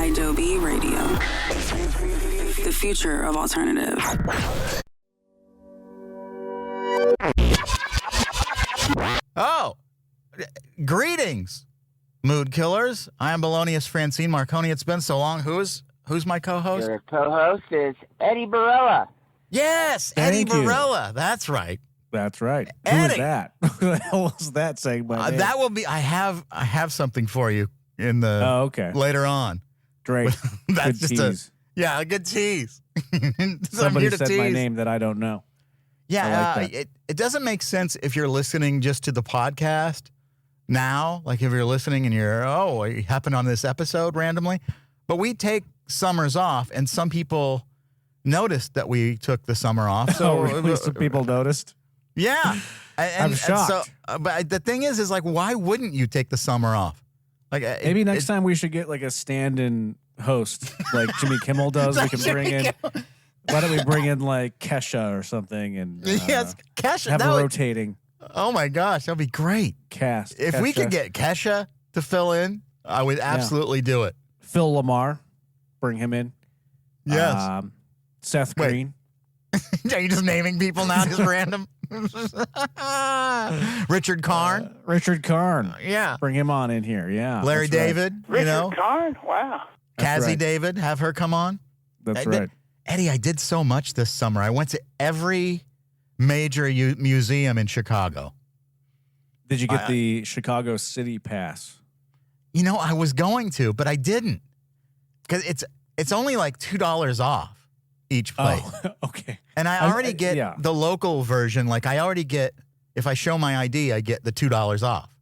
Adobe Radio. The future of alternative. Oh, greetings, mood killers. I am Balonius Francine Marconi. It's been so long. Who's my co-host? Your co-host is Eddie Barella. Yes, Eddie Barella. That's right. That's right. Eddie. Who is that? Who the hell was that saying my name? That will be. I have something for you in the later on. Great. That's good just tease. a good tease. Somebody said my name that I don't know. Yeah, like that. It doesn't make sense if you're listening just to the podcast now. Like if you're listening and you happened on this episode randomly. But we take summers off, and some people noticed that we took the summer off. So really? Some people noticed? Yeah. I'm shocked. But the thing is like, why wouldn't you take the summer off? Like maybe next time we should get like a stand-in host, like Jimmy Kimmel does. We can bring in. Why don't we bring in like Kesha or something and yes, Kesha, have a rotating? Oh my gosh, that'd be great. Cast. If Kesha. we could get Kesha to fill in, I would absolutely do it. Phil Lamar, bring him in. Yes. Seth Green. Are you just naming people now, just random? Richard Karn. Richard Karn. Yeah. Bring him on in here. Yeah. Larry David. Right. Richard Karn? Wow. Cassie right. David, have her come on. That's right. Eddie, I did so much this summer. I went to every major museum in Chicago. Did you get the Chicago City Pass? You know, I was going to, but I didn't. Because it's only like $2 off each place. Oh, okay. And I already get the local version. Like I already get, if I show my ID, I get the $2 off.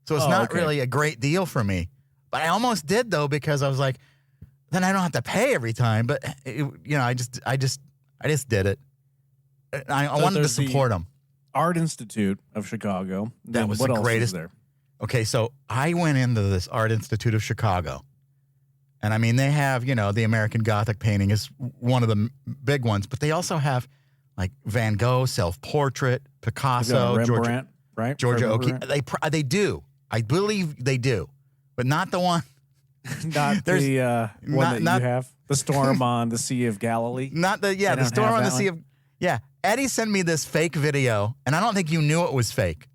So it's not really a great deal for me. But I almost did though, because I was like, then I don't have to pay every time. But I just did it. I wanted to support them. Art Institute of Chicago. That was what the else greatest. Was there? Okay, so I went into this Art Institute of Chicago. And I mean, they have, the American Gothic painting is one of the big ones, but they also have like Van Gogh, self-portrait, Picasso, Rembrandt, right? Georgia O'Keeffe. They do. I believe they do, but not the one. Not the one that you have. The Storm on the Sea of Galilee. Not the Storm on the Sea of. Yeah, Eddie sent me this fake video, and I don't think you knew it was fake.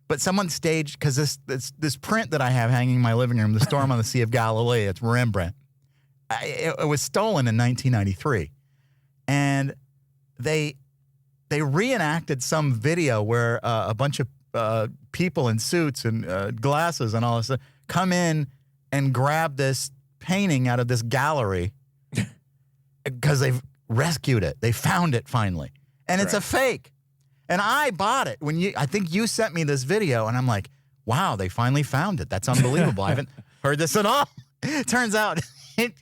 But someone staged, because this print that I have hanging in my living room, The Storm on the Sea of Galilee, it's Rembrandt. It was stolen in 1993. And they reenacted some video where a bunch of people in suits and glasses and all this stuff come in and grab this painting out of this gallery because they've rescued it. They found it finally. And it's a fake. And I bought it I think you sent me this video, and I'm like, wow, they finally found it. That's unbelievable. I haven't heard this at all. Turns out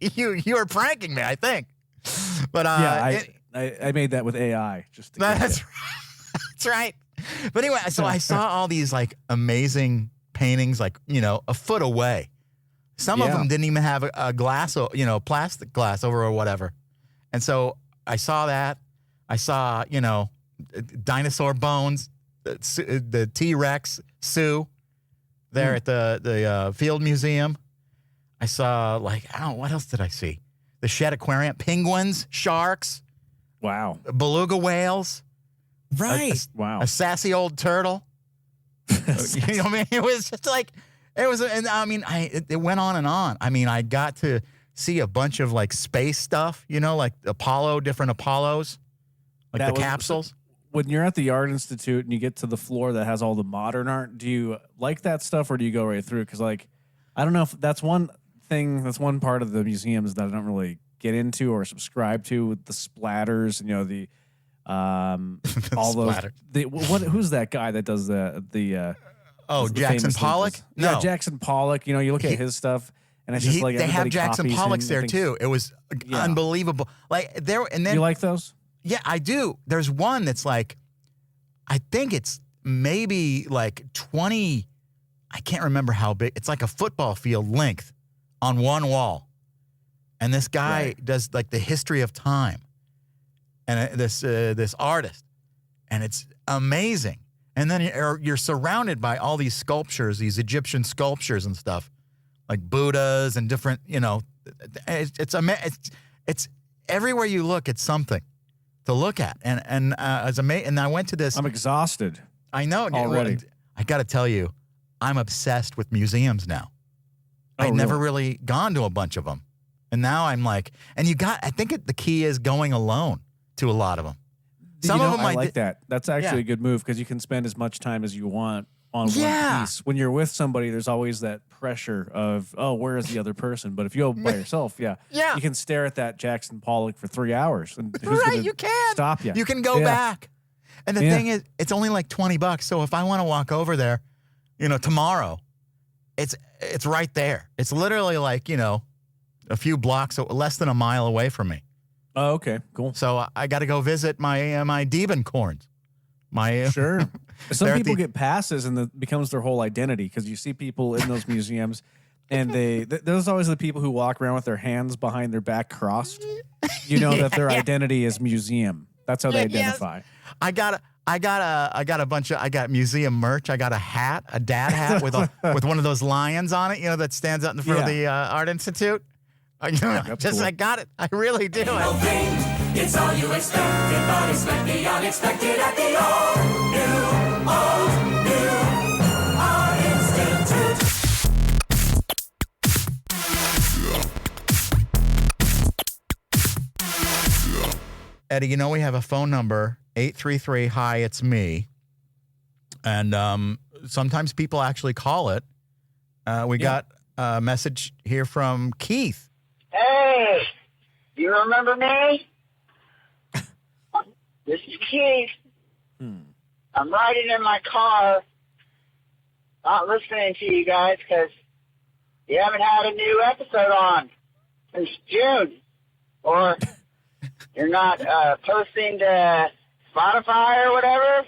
you were pranking me, I think. But I made that with AI just to that's right. But anyway, so I saw all these like amazing paintings, like, a foot away. Some of them didn't even have a glass, plastic glass over or whatever. And so I saw that. I saw, dinosaur bones, the T-Rex, Sue, there at the Field Museum. I saw, what else did I see? The Shedd Aquarium, penguins, sharks. Wow. Beluga whales. Right. Wow. A sassy old turtle. It was just like, it went on and on. I mean, I got to see a bunch of space stuff, like different Apollos, like the capsules. When you're at the Art Institute and you get to the floor that has all the modern art, do you like that stuff or do you go right through? Because, I don't know if that's one thing, that's one part of the museums that I don't really get into or subscribe to, with the splatters and, the all those. Who's that guy that does the Jackson Pollock? No. Yeah, Jackson Pollock. You look at his stuff. And it's just they have Jackson Pollocks there too. It was unbelievable. You like those? Yeah, I do. There's one that's I think it's maybe 20. I can't remember how big. It's like a football field length on one wall, and this guy does the history of time, and this artist, and it's amazing. And then you're surrounded by all these sculptures, these Egyptian sculptures and stuff. like Buddhas and different, it's everywhere you look, it's something to look at. And I went to this. I'm exhausted. I know already. I got to tell you, I'm obsessed with museums now. Oh, I'd never really gone to a bunch of them. And now I'm like, I think the key is going alone to a lot of them. Some of them I like that. That's actually a good move because you can spend as much time as you want on one piece. When you're with somebody, there's always that pressure of, oh, where is the other person? But if you go by yourself, you can stare at that Jackson Pollock for 3 hours. And who's you can stop you. You can go back. And the thing is, it's only like $20. So if I want to walk over there, tomorrow, it's right there. It's literally like, a few blocks, less than a mile away from me. Oh, okay, cool. So I got to go visit my Diebenkorns. Sure. Some people get passes and it becomes their whole identity because you see people in those museums and there's always the people who walk around with their hands behind their back crossed. You know that their identity is museum. That's how they identify. I got a bunch of, I got museum merch. I got a hat, a dad hat with one of those lions on it, that stands out in front of the Art Institute. Cool. I got it. I really do. It's all you expected, but expect the unexpected at the all-new Art Institute. Eddie, we have a phone number, 833 Hi, it's me. And sometimes people actually call it. We got a message here from Keith. Hey, you remember me? This is Keith. I'm riding in my car, not listening to you guys because you haven't had a new episode on since June. Or you're not posting to Spotify or whatever.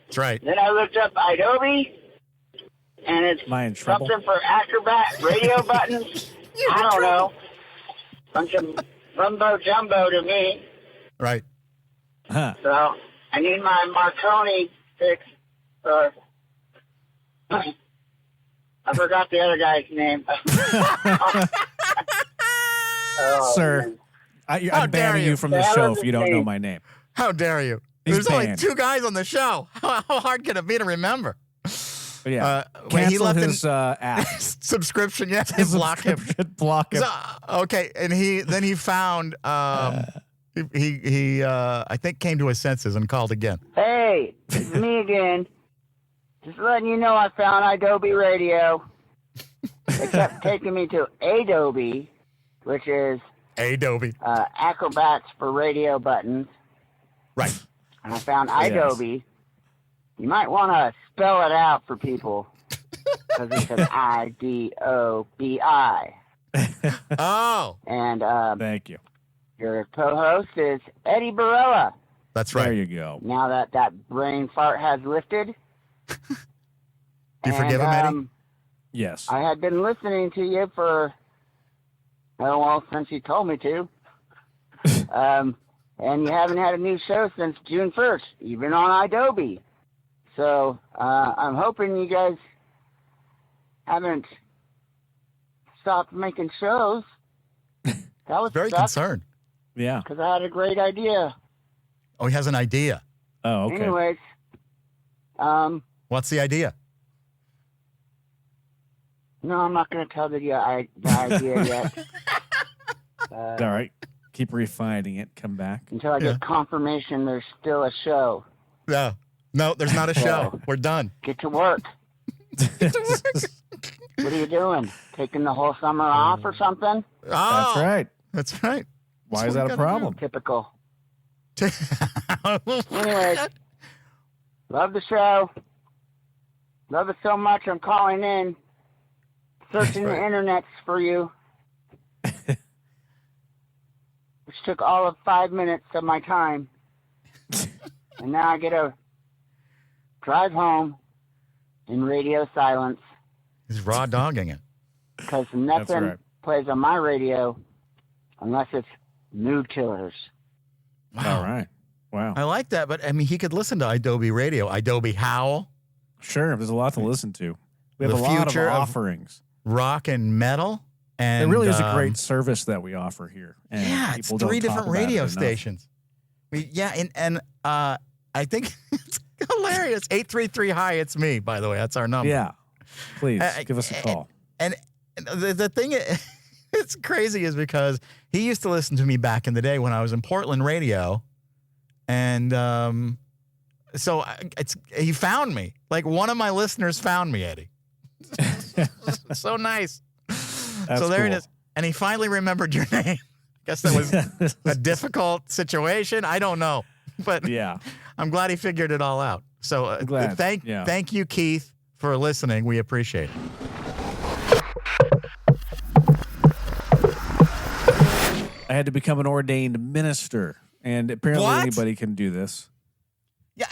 That's right. Then I looked up Adobe, and it's something for Acrobat radio buttons. I don't know. Bunch of mumbo jumbo to me. Right. Huh. So I need my Marconi fix. I forgot the other guy's name. Sir, I'm banning you from the show if you don't know my name. How dare you? He's There's only 2 guys on the show. How hard can it be to remember? But yeah, when he left his app subscription, block him. Block him. So, okay, and then he found he I think came to his senses and called again. Hey, it's me again. Just letting you know I found Adobe Radio. They kept taking me to Adobe, which is Adobe. Acrobats for radio buttons. Right. And I found Adobe. You might want to spell it out for people because it says I-D-O-B-I. Oh. And thank you. Your co-host is Eddie Barella. That's right. There you go. Now that brain fart has lifted. Do you forgive him, Eddie? Yes. I had been listening to you for, since you told me to. And you haven't had a new show since June 1st, even on Adobe. So I'm hoping you guys haven't stopped making shows. That was very concerned. Yeah. Because I had a great idea. Oh, he has an idea. Oh, okay. Anyways. What's the idea? No, I'm not going to tell the idea yet. All right. Keep refining it. Come back. Until I get confirmation there's still a show. No, there's not a show. We're done. Get to work. What are you doing? Taking the whole summer off or something? Oh, That's right. That's right. Why is that a problem? Typical. Anyways, love the show. Love it so much I'm calling in. Searching the internets for you. Which took all of 5 minutes of my time. And now I get to drive home in radio silence. He's raw dogging it. Because nothing plays on my radio unless it's Mood Killers. Wow. All right. Wow. I like that, but I mean, he could listen to Adobe Radio, Adobe Howl. Sure. There's a lot to listen to. We have The a lot of future of- offerings. rock and metal. And it really is a great service that we offer here. And yeah, it's people 3 don't talk different about it radio enough. stations. I think it's hilarious. 833 hi, it's me. By the way, that's our number. Yeah, please give us a call. And the thing it's crazy is because he used to listen to me back in the day when I was in Portland radio, and so he found me. Like one of my listeners found me, Eddie. So nice. That's so there cool. it is. And he finally remembered your name. I guess that was a difficult situation. I don't know. But yeah, I'm glad he figured it all out. So thank you, Keith, for listening. We appreciate it. I had to become an ordained minister, and apparently What? anybody can do this. Yeah,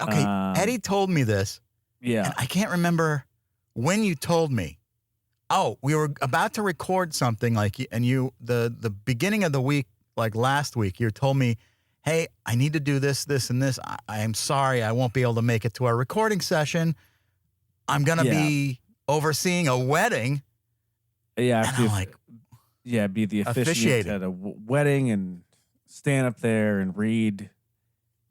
okay. Eddie told me this. Yeah. And I can't remember when you told me. Oh, we were about to record something the beginning of the week, like last week, you told me, hey, I need to do this, this, and this. I am sorry I won't be able to make it to our recording session. I'm going to be overseeing a wedding. Yeah. And I'm like, be the officiate at a wedding and stand up there and read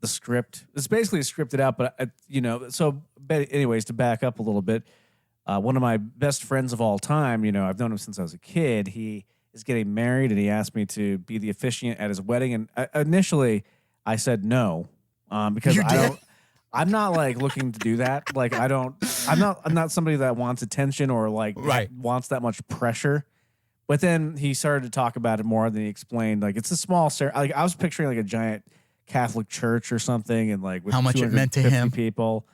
the script. It's basically scripted out, but anyways, to back up a little bit, one of my best friends of all time, I've known him since I was a kid. He is getting married, and he asked me to be the officiant at his wedding. And initially, I said no because I'm not like looking to do that. Like I'm not somebody that wants attention or like wants that much pressure. But then he started to talk about it more. Than he explained, like it's a small like I was picturing like a giant Catholic church or something, and like with how much it meant to him. People.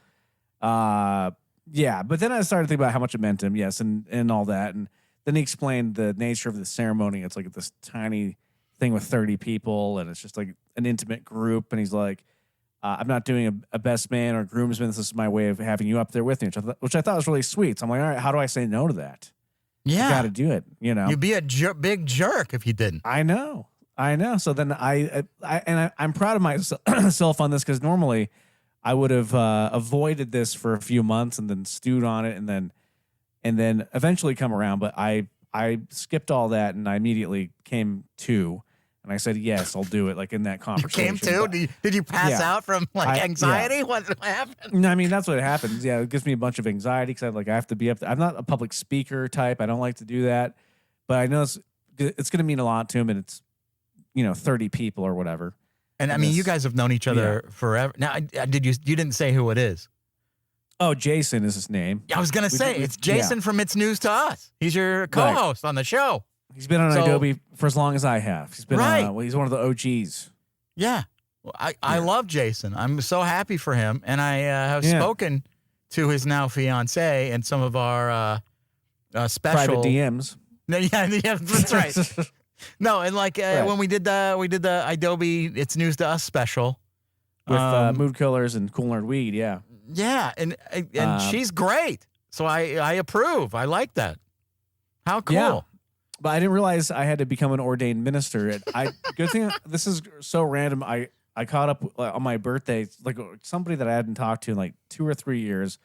Yeah, but then I started to think about how much it meant to him, yes, and all that. And then he explained the nature of the ceremony. It's like this tiny thing with 30 people, and it's just like an intimate group. And he's like, I'm not doing a best man or groomsman. This is my way of having you up there with me, which I thought was really sweet. So I'm like, all right, how do I say no to that? Yeah. You got to do it, You'd be a big jerk if you didn't. I know. So then I'm proud of myself on this because normally I would have avoided this for a few months and then stewed on it and then eventually come around. But I skipped all that and I immediately came to, and I said, yes, I'll do it. Like in that conversation. You came to? Did you pass out from anxiety? Yeah. What happened? No, I mean, that's what happens. Yeah. It gives me a bunch of anxiety because I have to be up there. I'm not a public speaker type. I don't like to do that, but I know it's going to mean a lot to him, and it's, 30 people or whatever. And I mean, you guys have known each other forever. Now, you didn't say who it is. Oh, Jason is his name. I was going to say, it's Jason from It's News to Us. He's your co-host on the show. He's been on Adobe for as long as I have. He's been he's one of the OGs. Yeah. Well, I love Jason. I'm so happy for him. And I have spoken to his now fiance and some of our special private DMs. No, yeah, that's right. No, and when we did the Adobe It's News to Us special with Mood Killers and Cool Nerd Weed, yeah, and she's great. So I approve. I like that. How cool! Yeah. But I didn't realize I had to become an ordained minister. Good thing this is so random. I caught up on my birthday, like somebody that I hadn't talked to in like 2 or 3 years.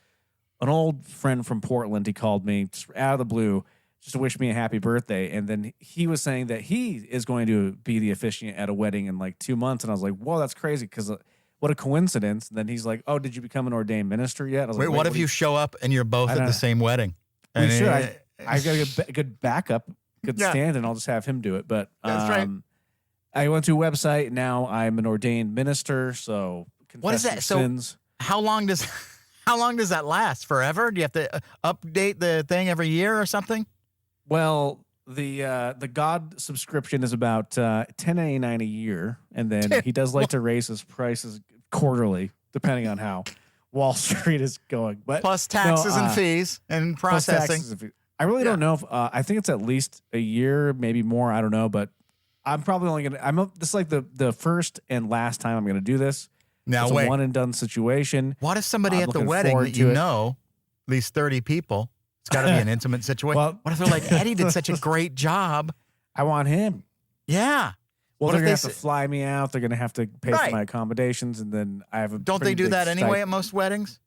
An old friend from Portland. He called me just out of the blue, just to wish me a happy birthday. And then he was saying that he is going to be the officiant at a wedding in like 2 months. And I was like, whoa, that's crazy. Because what a coincidence. And then he's like, oh, did you become an ordained minister yet? I was Wait, like, what if you show up and you're both at the same wedding? I got a good backup, good stand, and I'll just have him do it. But that's right. I went to a website. Now I'm an ordained minister. So what is that? Sins. So how long does that last? Forever? Do you have to update the thing every year or something? Well, the God subscription is about $10.99 a year, and then he does like to raise his prices quarterly, depending on how Wall Street is going. But plus taxes and fees and processing. I really don't know if I think it's at least a year, maybe more. I don't know, but I'm probably only gonna. This is like the first and last time I'm gonna do this. Now it's wait, a one and done situation. What if somebody at the wedding that these 30 people? It's got to be an intimate situation. Well, what if they're like, Eddie did such a great job? I want him. Yeah. Well, they're going to have to fly me out. They're going to have to pay for my accommodations, and then I have a. Don't they do that anyway at most weddings?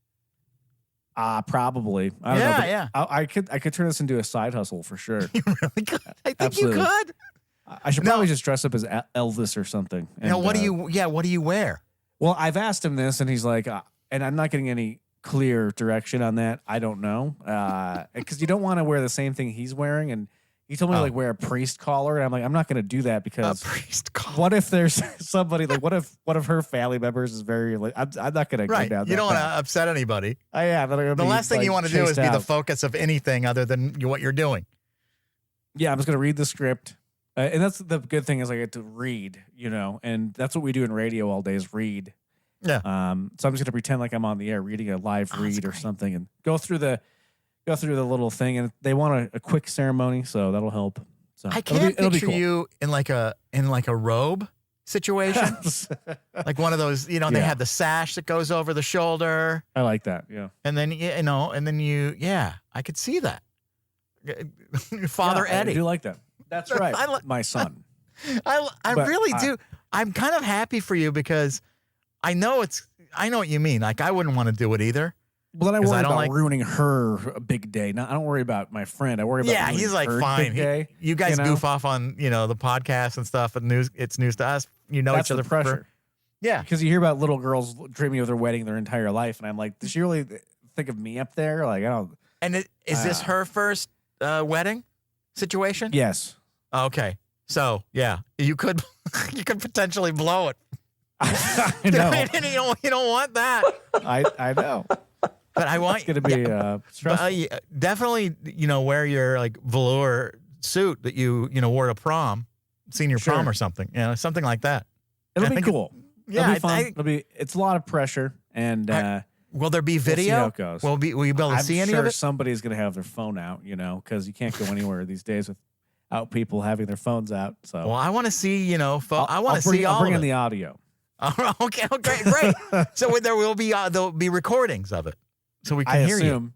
Probably. I don't know. Yeah. I could turn this into a side hustle for sure. You really could. I think Absolutely. you could. I should probably just dress up as Elvis or something. And, What do you wear? Well, I've asked him this, and he's like, and I'm not getting any clear direction on that. I don't know, because you don't want to wear the same thing he's wearing. And he told me to wear a priest collar, and I'm like, I'm not going to do that because A priest collar. what if there's somebody like what if one of her family members is very like I'm not going to go down. You don't want want to upset anybody. The The last thing you want to do is be the focus of anything other than what you're doing. Yeah, I'm just going to read the script. And that's the good thing is I get to read, and that's what we do in radio all day is read. Yeah. So I'm just going to pretend like I'm on the air reading a live read or something and go through the little thing. And they want a quick ceremony, so that'll help. So I can't picture cool. you in like a robe situation, like one of those. They have the sash that goes over the shoulder. I like that. Yeah. And then I could see that. Father Eddie. I do like that. That's right. My son. I really do. I'm kind of happy for you because I know what you mean. Like I wouldn't want to do it either. Well, then I worry about ruining her big day. I don't worry about my friend. I worry about he's like her fine. Big day, you guys goof off on the podcast and stuff, and it's news to us. That's each other the pressure. Yeah, because you hear about little girls dreaming of their wedding their entire life, and I'm like, does she really think of me up there? Like I don't. And is this her first wedding situation? Yes. Okay. So yeah, you could potentially blow it. I know. you don't want that. I know. But I want it's going to be stressful. Definitely, wear your like velour suit that you wore to prom, senior prom or something. Something like that. It'll be cool. Yeah, it'll be fun. It's a lot of pressure, and will there be video? We'll see how it goes. Will you be able to see any of it? Somebody's going to have their phone out, because you can't go anywhere these days without people having their phones out. So, well, I want to see, I want to see all. I'll bring of in it. the audio. Okay, great. So there'll be recordings of it, so we can hear you.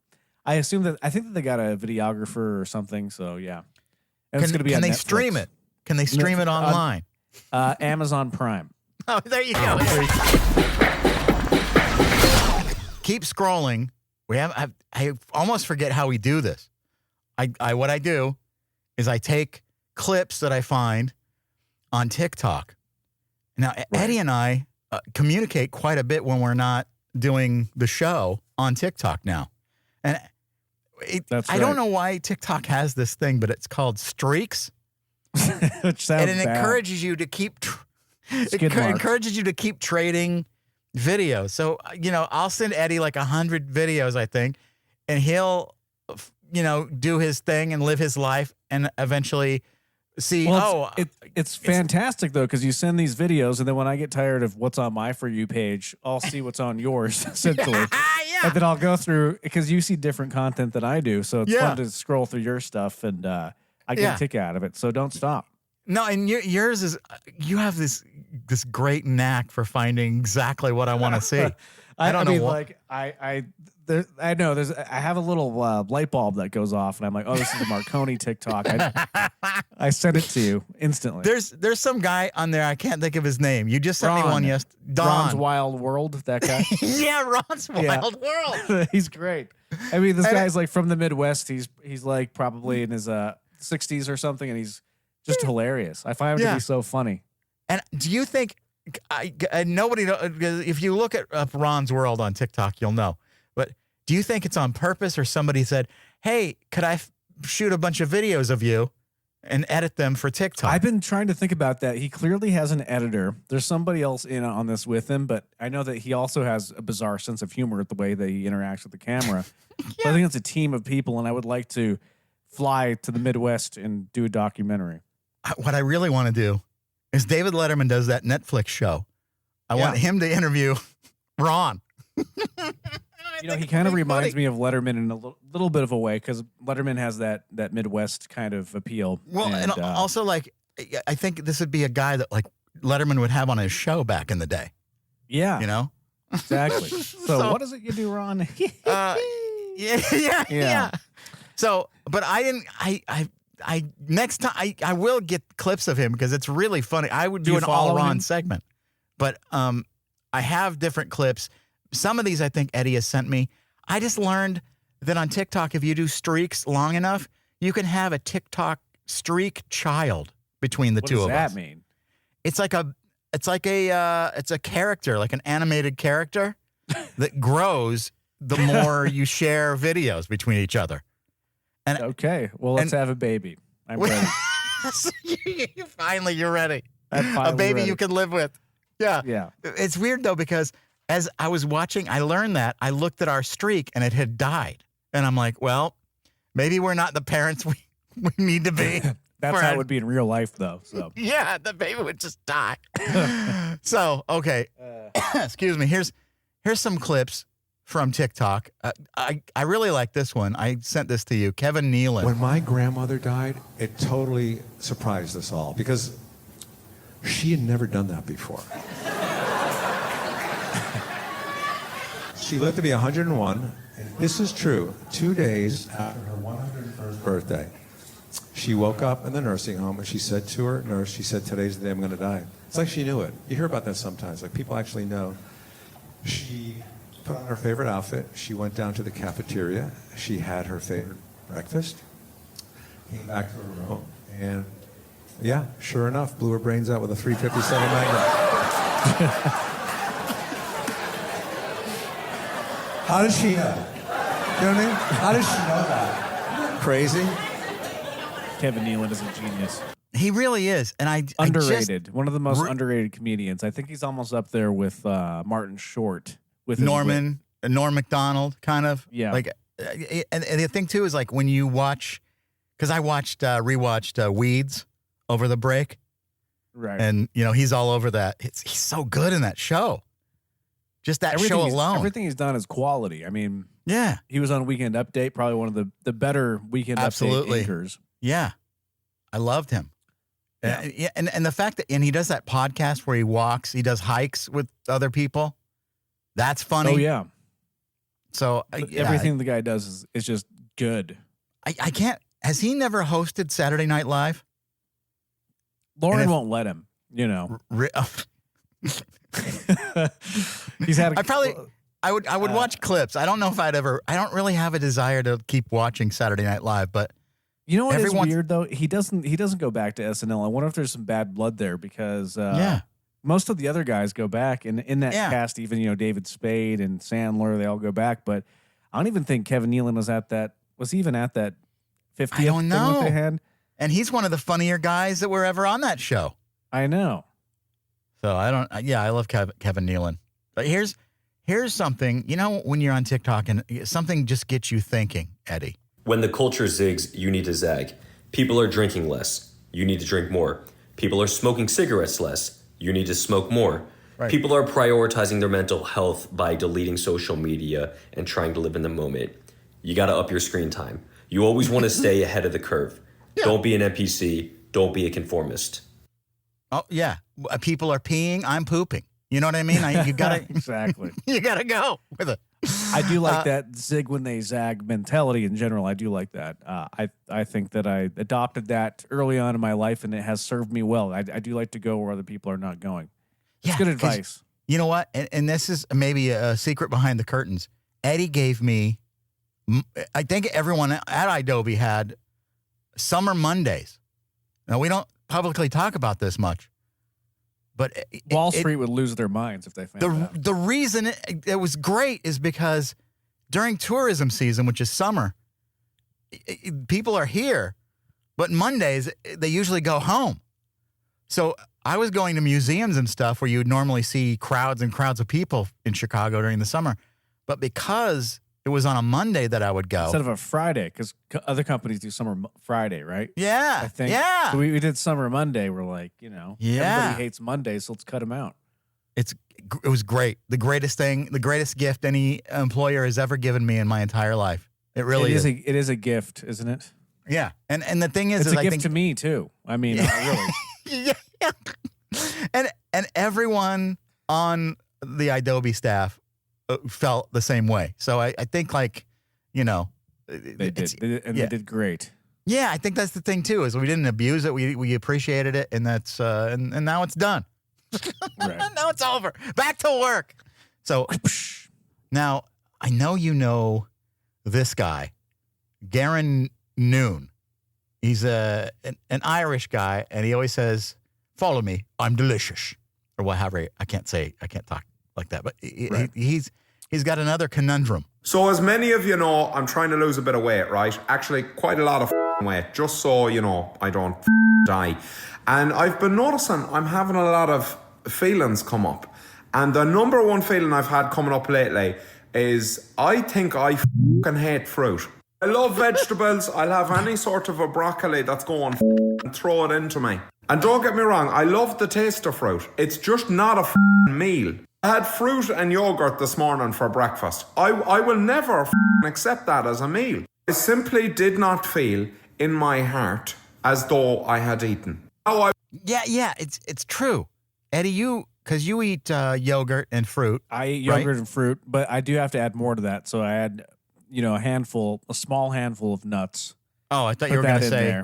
I assume that I think that they got a videographer or something. So yeah, and it's going to be. Can on they Netflix. stream it? Can they stream it online? Amazon Prime. Oh, there you go. Keep scrolling. I almost forget how we do this. What I do is I take clips that I find on TikTok. Now, Eddie and I communicate quite a bit when we're not doing the show on TikTok now. And I don't know why TikTok has this thing, but it's called streaks. Which sounds and it bad. encourages you to keep encourages you to keep trading videos. So, I'll send Eddie like 100 videos, I think, and he'll, do his thing and live his life and eventually see, it's fantastic, though, because you send these videos, and then when I get tired of what's on my For You page, I'll see what's on yours, essentially. Yeah. And then I'll go through, because you see different content than I do, so it's fun to scroll through your stuff, and I get a kick out of it, so don't stop. No, and yours is, you have this great knack for finding exactly what I want to see. I don't know. Like, I know I have a little light bulb that goes off, and I'm like, oh, this is the Marconi TikTok. I sent it to you instantly. There's some guy on there, I can't think of his name. You just sent me one yesterday. Ron's Wild World, that guy. Yeah, Ron's Wild World. He's great. I mean, this guy's like from the Midwest. He's like probably in his 60s or something, and he's just hilarious. I find him to be so funny. And do you think nobody? If you look at Ron's World on TikTok, you'll know. But do you think it's on purpose, or somebody said, "Hey, could I shoot a bunch of videos of you and edit them for TikTok?" I've been trying to think about that. He clearly has an editor. There's somebody else in on this with him, but I know that he also has a bizarre sense of humor at the way that he interacts with the camera. So I think it's a team of people, and I would like to fly to the Midwest and do a documentary. What I really want to do is David Letterman does that Netflix show. I want him to interview Ron. He kind of reminds me of Letterman in a little bit of a way, because Letterman has that Midwest kind of appeal. Well, and also, like, I think this would be a guy that, like, Letterman would have on his show back in the day. Yeah. Exactly. So what is it you do, Ron? Yeah. So, but I didn't, next time I will get clips of him because it's really funny. I would do an all Ron segment, but I have different clips. Some of these I think Eddie has sent me. I just learned that on TikTok, if you do streaks long enough, you can have a TikTok streak child between the two of us. What does that mean? It's a character, like an animated character that grows the more you share videos between each other. And Okay, well, let's have a baby. I'm ready. Finally, you're ready. I'm A finally baby ready. you can live with. Yeah. Yeah. It's weird, though, because as I was watching, I learned that. I looked at our streak, and it had died. And I'm like, well, maybe we're not the parents we need to be. That's how it would be in real life, though. So Yeah, the baby would just die. So, okay. Excuse me. Here's some clips from TikTok. I really like this one. I sent this to you. Kevin Nealon. When my grandmother died, it totally surprised us all because she had never done that before. She lived to be 101, and this is true. 2 days after her 101st birthday, she woke up in the nursing home and she said to her nurse, she said, "Today's the day I'm going to die." It's like she knew it. You hear about that sometimes, like people actually know. She put on her favorite outfit. She went down to the cafeteria. She had her favorite breakfast. Came back to her room, and yeah, sure enough, blew her brains out with a .357 Magnum. How does she know? You know what I mean? How does she know that? Isn't that crazy? Kevin Nealon is a genius. He really is. And I Underrated. One of the most underrated comedians. I think he's almost up there with Martin Short. With his Norm Macdonald, kind of. Yeah. Like, and the thing, too, is like when you watch, because I rewatched Weeds over the break. Right. And, he's all over that. He's so good in that show. Just that show alone. Everything he's done is quality. I mean, yeah. He was on Weekend Update, probably one of the better Weekend Update anchors. Yeah. I loved him. Yeah. And the fact that, and he does that podcast where he walks, he does hikes with other people. That's funny. Oh, yeah. So everything the guy does is just good. I can't, has he never hosted Saturday Night Live? Lauren won't let him, He's had I would watch clips. I don't know if I don't really have a desire to keep watching Saturday Night Live, but you know what is weird though? He doesn't go back to SNL. I wonder if there's some bad blood there because most of the other guys go back, and in that cast, even David Spade and Sandler, they all go back. But I don't even think Kevin Nealon was at that. Was he even at that 50th I don't know. thing that they had? And he's one of the funnier guys that were ever on that show. I know. So I love Kevin Nealon. But here's something, when you're on TikTok and something just gets you thinking, Eddie. When the culture zigs, you need to zag. People are drinking less. You need to drink more. People are smoking cigarettes less. You need to smoke more. Right. People are prioritizing their mental health by deleting social media and trying to live in the moment. You got to up your screen time. You always want to stay ahead of the curve. Yeah. Don't be an NPC. Don't be a conformist. Oh, yeah. People are peeing. I'm pooping. You know what I mean? You gotta exactly. You gotta go with it. I do like that zig when they zag mentality in general. I do like that. I think that I adopted that early on in my life, and it has served me well. I do like to go where other people are not going. It's good advice. You know what? And this is maybe a secret behind the curtains. Eddie gave me, I think everyone at Adobe had summer Mondays. Now, we don't publicly talk about this much. But Wall Street would lose their minds if they found out. The reason it was great is because during tourism season, which is summer, people are here, but Mondays, they usually go home. So I was going to museums and stuff where you would normally see crowds and crowds of people in Chicago during the summer. But because it was on a Monday that I would go. Instead of a Friday, because other companies do Summer Friday, right? Yeah. I think. Yeah. So we did Summer Monday. We're like, everybody hates Mondays, so let's cut them out. It was great. The greatest gift any employer has ever given me in my entire life. It really is. It is a gift, isn't it? Yeah. And the thing is, it's a gift to me too. I mean, really. Yeah. And everyone on the Adobe staff felt the same way. So I think they did. They did great. Yeah, I think that's the thing too, is we didn't abuse it. We appreciated it, and that's and now it's done. Right. Now it's over. Back to work. So now I know you know this guy, Garen Noon. He's an Irish guy, and he always says, "Follow me, I'm delicious," or whatever. I can't talk like that, but he's got another conundrum. So as many of you know, I'm trying to lose a bit of weight, right? Actually, quite a lot of weight, just so you know I don't die. And I've been noticing I'm having a lot of feelings come up. And the number one feeling I've had coming up lately is I think I hate fruit. I love vegetables. I'll have any sort of a broccoli that's going and throw it into me. And don't get me wrong, I love the taste of fruit. It's just not a meal. I had fruit and yogurt this morning for breakfast. I will never accept that as a meal. I simply did not feel in my heart as though I had eaten. Yeah, it's true. Eddie, because you eat yogurt and fruit. I eat yogurt and fruit, but I do have to add more to that. So I add, a small handful of nuts. Oh, I thought you were going to say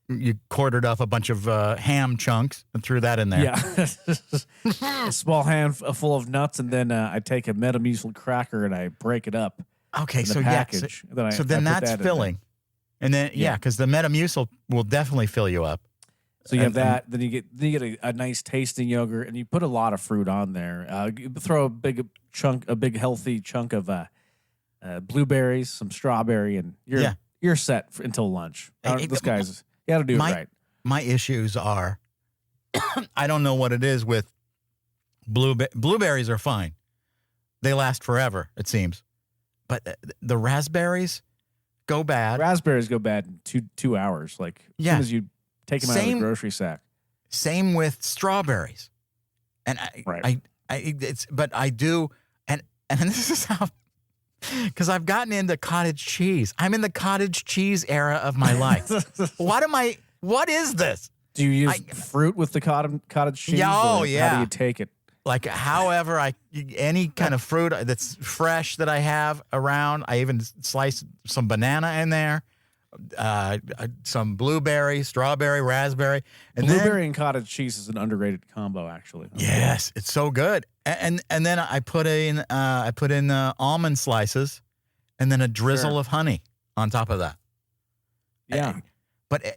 you quartered off a bunch of ham chunks and threw that in there. Yeah. A small handful of nuts, and then I take a Metamucil cracker and I break it up. Okay, so package. Yeah, so then that's filling. And then, because the Metamucil will definitely fill you up. So you have that, then you get a nice tasting yogurt, and you put a lot of fruit on there. You throw a big healthy chunk of blueberries, some strawberry, and you're set until lunch. This guy's you got to do it right. My issues are, I don't know what it is with blueberries are fine. They last forever, it seems, but the raspberries go bad. Raspberries go bad in 2 hours. As soon as you take them out of the grocery sack. Same with strawberries, and I do, and this is how, because I've gotten into cottage cheese. I'm in the cottage cheese era of my life. What is this? Do you use fruit with the cottage cheese? Yeah, How do you take it? However, any kind of fruit that's fresh that I have around, I even slice some banana in there. Some blueberry, strawberry, raspberry, and blueberry and cottage cheese is an underrated combo, actually. Yes, it's so good. And then I put in almond slices, and then a drizzle of honey on top of that. Yeah, but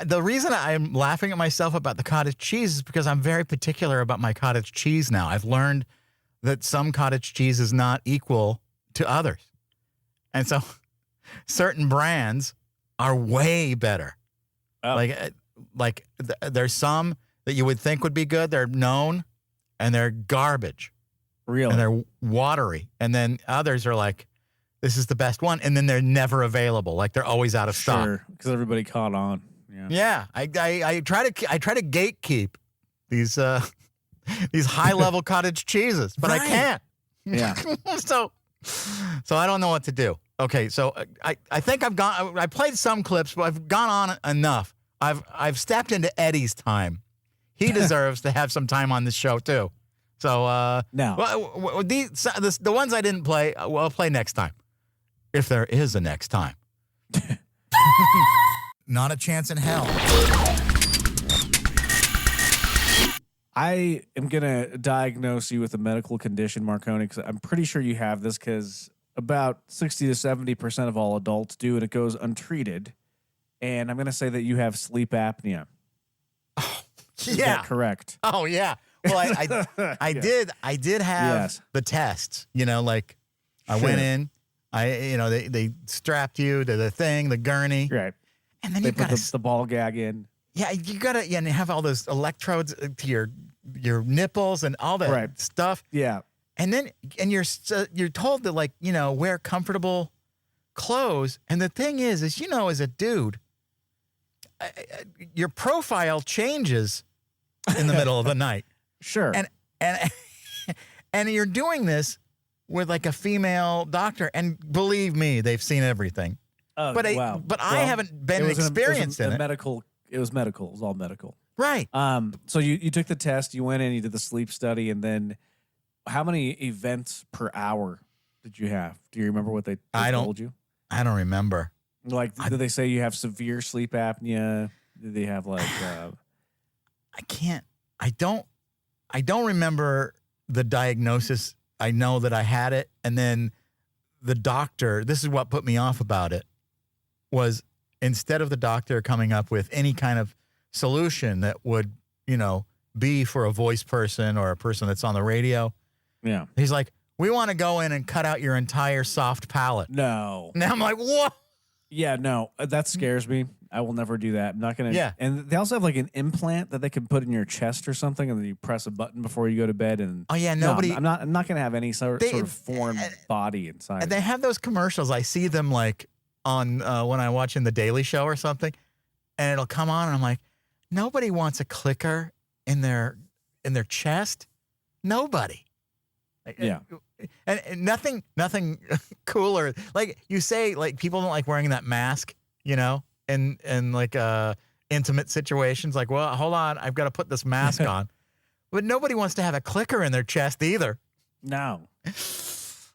the reason I'm laughing at myself about the cottage cheese is because I'm very particular about my cottage cheese now. I've learned that some cottage cheese is not equal to others, and so certain brands are way better. Oh. There's some that you would think would be good. They're known, and they're garbage. Really? And they're watery. And then others are like, this is the best one. And then they're never available. Like they're always out of stock. Sure, because everybody caught on. Yeah. I try to gatekeep these high level cottage cheeses, but I can't. Yeah. So I don't know what to do. Okay, so I think I played some clips, but I've gone on enough. I've stepped into Eddie's time. He deserves to have some time on this show too. So now, the ones I didn't play, I'll play next time, if there is a next time. Not a chance in hell. I am gonna diagnose you with a medical condition, Marconi, because I'm pretty sure you have this, because about 60 to 70% of all adults do, and it goes untreated. And I'm going to say that you have sleep apnea. Oh, yeah. Is that correct? Oh, yeah. Well, I did have the tests, I went in, they strapped you to the thing, the gurney. Right. And then they you got the ball gag in. Yeah, you got to and have all those electrodes to your nipples and all that stuff. Yeah. And then you're told to wear comfortable clothes. And the thing is as a dude, your profile changes in the middle of the night. Sure. And you're doing this with a female doctor, and believe me, they've seen everything. Oh, wow. But I haven't been experienced in it. It was medical. It was all medical. Right. So you took the test, you went in, you did the sleep study, and then how many events per hour did you have? Do you remember what they told you? I don't remember. Did they say you have severe sleep apnea? Did they have I can't. I don't remember the diagnosis I know that I had it. And then the doctor, this is what put me off about it, was instead of the doctor coming up with any kind of solution that would, be for a voice person or a person that's on the radio. Yeah. He's like, we want to go in and cut out your entire soft palate. No. Now I'm like, what? Yeah, no, that scares me. I will never do that. I'm not going to. Yeah. And they also have like an implant that they can put in your chest or something, and then you press a button before you go to bed. And oh yeah, nobody. No, I'm not going to have any sort of foreign body inside. And they have those commercials. I see them like on when I'm watching The Daily Show or something, and it'll come on, and I'm like, nobody wants a clicker in their chest. Nobody. Yeah. And nothing cooler. Like you say, like people don't like wearing that mask, in like intimate situations. Like, well, hold on, I've got to put this mask on. But nobody wants to have a clicker in their chest either. No.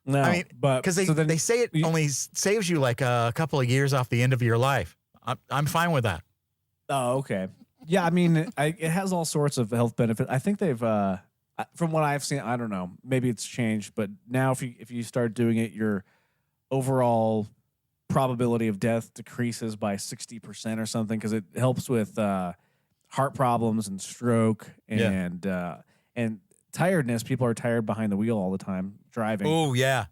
I mean, but because they say it only saves you like a couple of years off the end of your life. I'm fine with that. Oh, okay. Yeah, I mean, it has all sorts of health benefits. I think they've, from what I've seen, I don't know, maybe it's changed, but now if you start doing it, your overall probability of death decreases by 60% or something, because it helps with heart problems and stroke and tiredness. People are tired behind the wheel all the time driving. Oh yeah,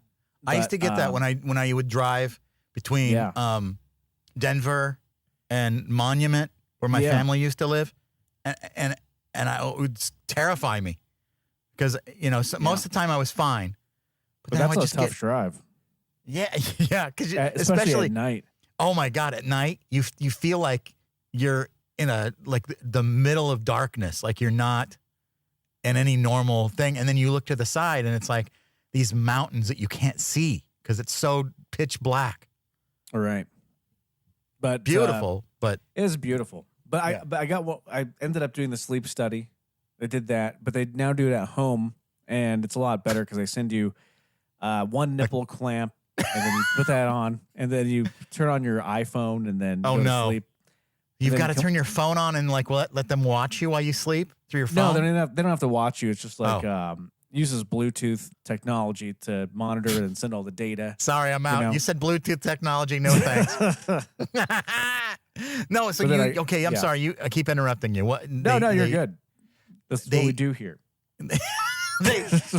I used to get that when I would drive between Denver and Monument, where my family used to live, and it would terrify me because most of the time I was fine, but that's a tough drive. Yeah, because especially at night. Oh my God, at night you feel like you're in the middle of darkness, like you're not in any normal thing, and then you look to the side and it's like these mountains that you can't see because it's so pitch black. All right, but beautiful, but it is beautiful. But I ended up doing the sleep study. They did that, but they now do it at home, and it's a lot better because they send you one nipple clamp, and then you put that on, and then you turn on your iPhone, and then go to sleep. You've got to turn your phone on and let them watch you while you sleep through your phone. No, they don't have to watch you. It's just like uses Bluetooth technology to monitor it and send all the data. Sorry, I'm out. You said Bluetooth technology. No thanks. No, so okay. I'm sorry. I keep interrupting you. What? You're good. That's what we do here.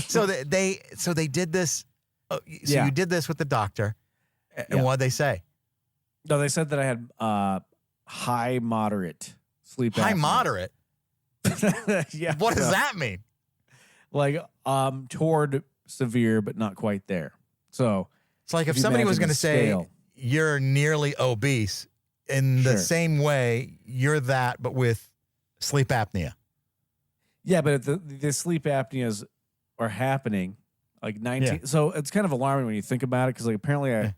So they did this. You did this with the doctor, and what'd they say? No, they said that I had high moderate sleep apnea. High moderate. Yeah. What does that mean? Like toward severe, but not quite there. So it's like if somebody was going to say you're nearly obese, in the same way you're that, but with sleep apnea. Yeah, but the sleep apneas are happening like 19. Yeah. So it's kind of alarming when you think about it, because like apparently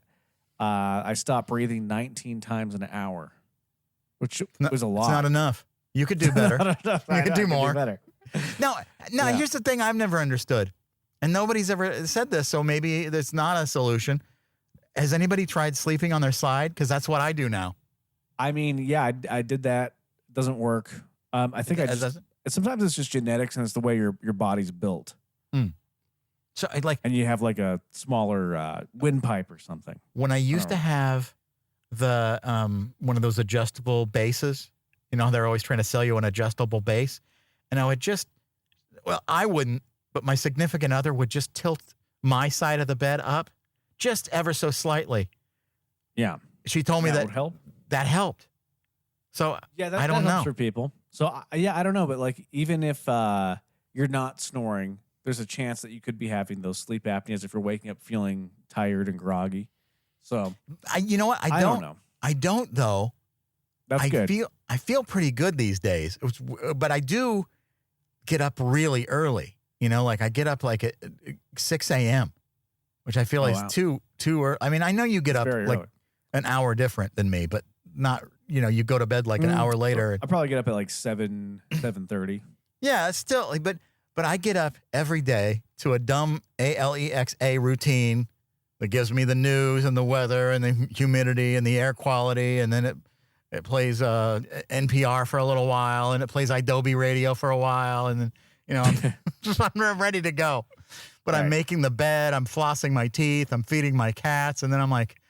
I stopped breathing 19 times an hour, which was a lot. It's not enough. You could do better. You could do more. Better. No. Here's the thing I've never understood, and nobody's ever said this, so maybe there's not a solution. Has anybody tried sleeping on their side? Because that's what I do now. I mean, yeah, I did that. It doesn't work. I think sometimes it's just genetics, and it's the way your body's built. Mm. So and you have like a smaller windpipe or something. When I used to have the one of those adjustable bases, they're always trying to sell you an adjustable base, and I would I wouldn't, but my significant other would just tilt my side of the bed up just ever so slightly. Yeah, she told me that would help. That helped. So yeah, I don't know helps for people. So I don't know, but like even if you're not snoring, there's a chance that you could be having those sleep apneas if you're waking up feeling tired and groggy. So you know what? I don't know. I don't though. That's good. I feel pretty good these days, but I do get up really early. Like I get up like at 6 a.m., which I feel is too early. I mean, I know you get up like an hour different than me, but not. You go to bed like an hour later. I probably get up at like 7:30. Yeah, it's still, but I get up every day to a dumb Alexa routine that gives me the news and the weather and the humidity and the air quality, and then it plays NPR for a little while, and it plays Adobe Radio for a while, and then I'm ready to go. but I'm making the bed, I'm flossing my teeth, I'm feeding my cats, and then I'm like,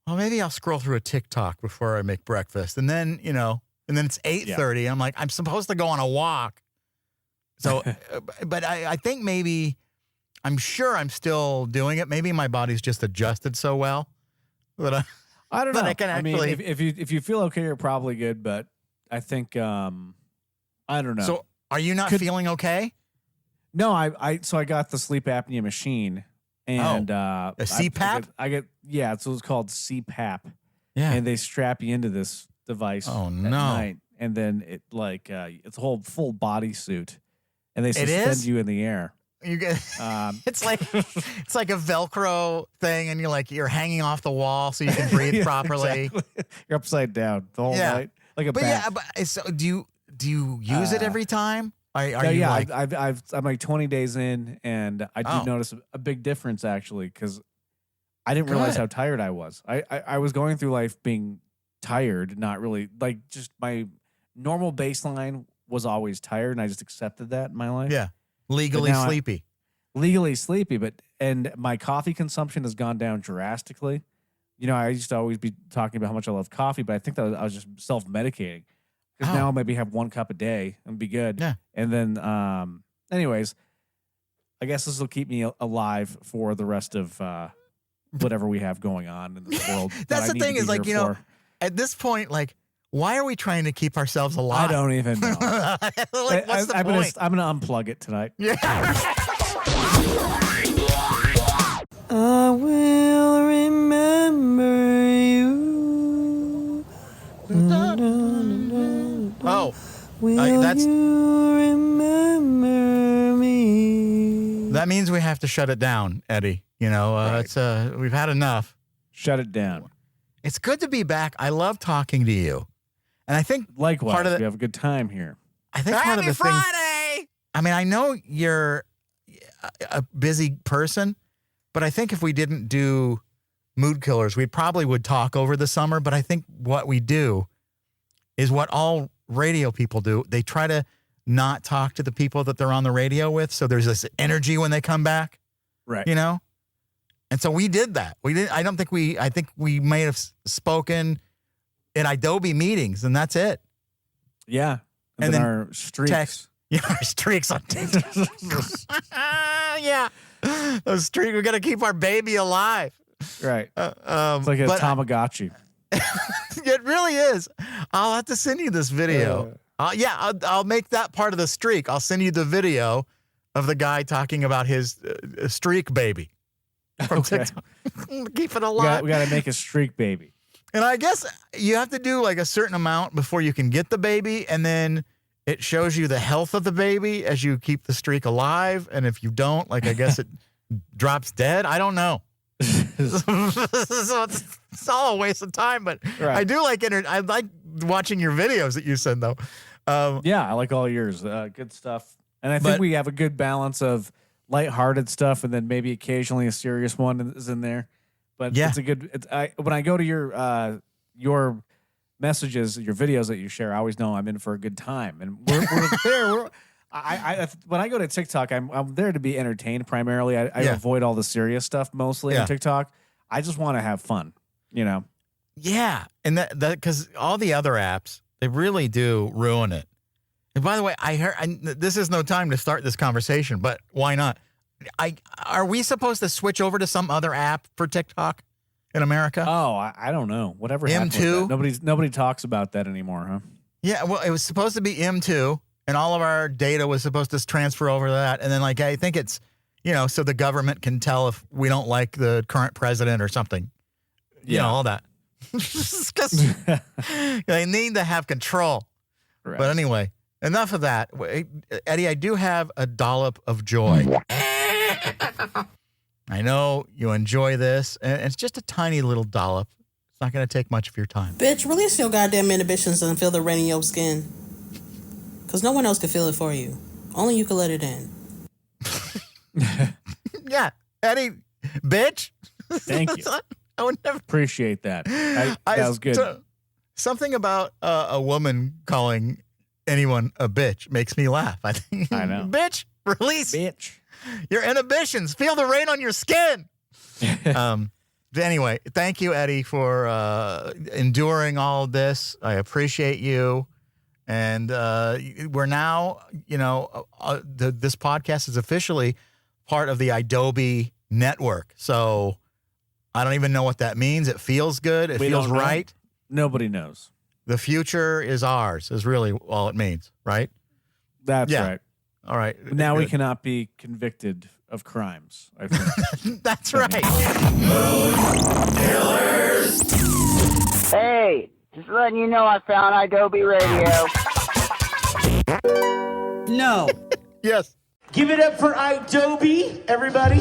well, maybe I'll scroll through a TikTok before I make breakfast. And then, you know, and then it's 8:30. I'm like, I'm supposed to go on a walk. So, but I think maybe, I'm sure I'm still doing it. Maybe my body's just adjusted so well that I don't know. I can actually. I mean, if you feel okay, you're probably good. But I think I don't know. So, are you not feeling okay? No, I got the sleep apnea machine, and a CPAP. I get so it's called CPAP. Yeah, and they strap you into this device. Oh at no! Night, and then it it's a whole full body suit, and they suspend you in the air. You get it's like a Velcro thing, and you're hanging off the wall so you can breathe properly. Exactly. You're upside down the whole night, like a bat. Yeah, but so do you use it every time? I'm like 20 days in, and I do notice a big difference actually, because I didn't realize how tired I was. I was going through life being tired, not really like just my normal baseline was always tired, and I just accepted that in my life. Yeah. Legally sleepy, and my coffee consumption has gone down drastically. You know, I used to always be talking about how much I love coffee, but I think that I was just self-medicating, because now I maybe have 1 cup a day and be good. Yeah. And then, anyways, I guess this will keep me alive for the rest of whatever we have going on in this world. That's the thing is, like, you know, at this point, like, why are we trying to keep ourselves alive? I don't even know. Like, what's the point? I'm gonna unplug it tonight. Yeah. I will remember you. Oh, will that's you remember me? That means we have to shut it down, Eddie. You know, it's we've had enough. Shut it down. It's good to be back. I love talking to you. And I think likewise, part of we have a good time here. I think part of the Friday. I mean, I know you're a busy person, but I think if we didn't do mood killers, we probably would talk over the summer. But I think what we do is what all radio people do. They try to not talk to the people that they're on the radio with. So there's this energy when they come back. Right. You know? And so we did that. I think we may have spoken in Adobe meetings, and that's it. Yeah. And then our streaks. Our streaks on TikTok. Yeah. Those streaks, we got to keep our baby alive. Right. It's like a Tamagotchi. It really is. I'll have to send you this video. I'll make that part of the streak. I'll send you the video of the guy talking about his streak baby from TikTok. Keep it alive. We got to make a streak baby. And I guess you have to do like a certain amount before you can get the baby. And then it shows you the health of the baby as you keep the streak alive. And if you don't, like, I guess it drops dead. I don't know. So it's all a waste of time. But I do like I like watching your videos that you send, though. Yeah, I like all yours. Good stuff. And I think we have a good balance of lighthearted stuff, and then maybe occasionally a serious one is in there. But it's a good. When I go to your messages, your videos that you share, I always know I'm in for a good time, and we're there. When I go to TikTok, I'm there to be entertained primarily. I avoid all the serious stuff mostly on TikTok. I just want to have fun, you know. Yeah, and that because all the other apps, they really do ruin it. And by the way, I heard this is no time to start this conversation, but why not? Are we supposed to switch over to some other app for TikTok in America? Oh, I don't know. Whatever happened with that. Nobody talks about that anymore, huh? Yeah, well, it was supposed to be M2, and all of our data was supposed to transfer over to that. And then, like, I think it's, you know, so the government can tell if we don't like the current president or something. You know, all that. Because they need to have control. Right. But anyway, enough of that. Eddie, I do have a dollop of joy. I know you enjoy this, and it's just a tiny little dollop. It's not going to take much of your time. Bitch, release your goddamn inhibitions and feel the rain in your skin. Because no one else can feel it for you. Only you can let it in. Yeah, Eddie, bitch. Thank you. I would never appreciate that. That was good. Something about a woman calling anyone a bitch makes me laugh. I think. I know. Bitch, release. Bitch. Your inhibitions. Feel the rain on your skin. Anyway, thank you, Eddie, for enduring all of this. I appreciate you. And we're now, this podcast is officially part of the Adobe network. So I don't even know what that means. It feels good. It feels right. Nobody knows. The future is ours, is really all it means, right? That's right. All right. Now we cannot be convicted of crimes. I think. That's right. Hey, just letting you know I found Adobe Radio. No. Yes. Give it up for Adobe, everybody.